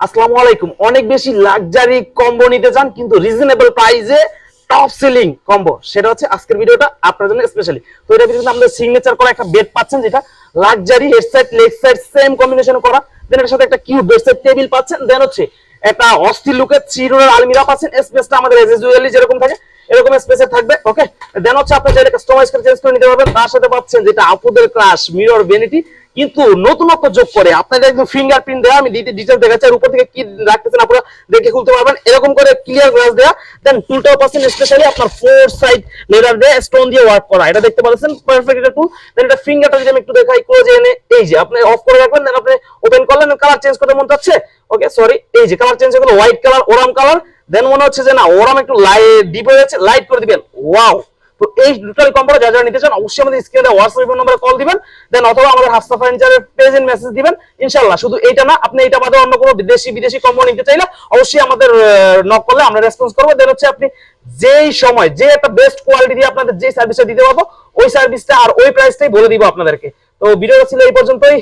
আসসালামু আলাইকুম। অনেক বেশি লাক্সারি কম্বো নিতে চান কিন্তু রিজনেবল প্রাইসে টপ সেলিং কম্বো, সেটা হচ্ছে আজকের ভিডিওটা আপনার জন্য স্পেশালি। তো এটা কিন্তু আমাদের সিগনেচার করা একটা বেড পাচ্ছেন, যেটা luxury head side leg side same combination করা। দেন এর সাথে একটা কিউব বেড সাইড টেবিল পাচ্ছেন। দেন হচ্ছে একটা অস্থির লুকের চিরুনের আলমিরা পাচ্ছেন। স্পেসটা আমাদের এজ ইউজুয়ালি যেরকম থাকে এরকম স্পেসে থাকবে। ওকে, দেন হচ্ছে আপনি চাইলে কাস্টমাইজ করে চেঞ্জ করে নিতে পারবেন। তার সাথে পাচ্ছেন যেটা আপুদের ক্রাশ মিরর ভ্যানিটি, কিন্তু নতুনত্ব যোগ করে আপনাদের একদম ফিঙ্গারপ্রিন্ট দেওয়া। আমি ডিটেইলস দেখাচ্ছি, আর উপর থেকে কি রাখতেছেন আপনারা দেখে খুলতে পারবেন। এরকম করে ক্লিয়ার গ্লাস দেওয়া। দেন টুলটাও পাচ্ছেন স্পেশালি আপনার 4 সাইড লেদার দিয়ে স্টোন দিয়ে ওয়ার্ক করা। এটা দেখতে পাচ্ছেন পারফেক্ট একটা টুল। দেন এটা ফিঙ্গারটা যদি আমি একটু দেখাই ক্লোজ এনে, এই যে আপনি অফ করে রাখবেন। দেন আপনি ওপেন করলেন, কালার চেঞ্জ করতে মন চাচ্ছে, ওকে সরি, এই যে কালার চেঞ্জ হয়ে গেল হোয়াইট কালার, ওরাম কালার। দেন মনে হচ্ছে যে না ওরাম একটু লাইট ডিপ হয়ে যাচ্ছে, লাইট করে দিবেন। ওয়াও! তো এই টোটাল কম্বোটা যারা যারা নিতে চান অবশ্যই আমাদের স্ক্রিনে হোয়াটসঅ্যাপ নম্বরে কল দিবেন। দেন অথবা আমাদের হাফসা ফার্নিচারের পেজে মেসেজ দিবেন। ইনশাআল্লাহ শুধু এইটা না, আপনি এটা বাদে অন্য কোনো বিদেশি কম্বো নিতে চাইলে অবশ্যই আমাদের নক করলে আমরা রেসপন্স করব। দেন হচ্ছে আপনি যেই সময় যে একটা বেস্ট কোয়ালিটি দিয়ে আপনাদের যে সার্ভিসটা দিতে পারবো, ওই সার্ভিসটা আর ওই প্রাইসটাই বলে দিব আপনাদেরকে। তো ভিডিওটা ছিল এই পর্যন্তই।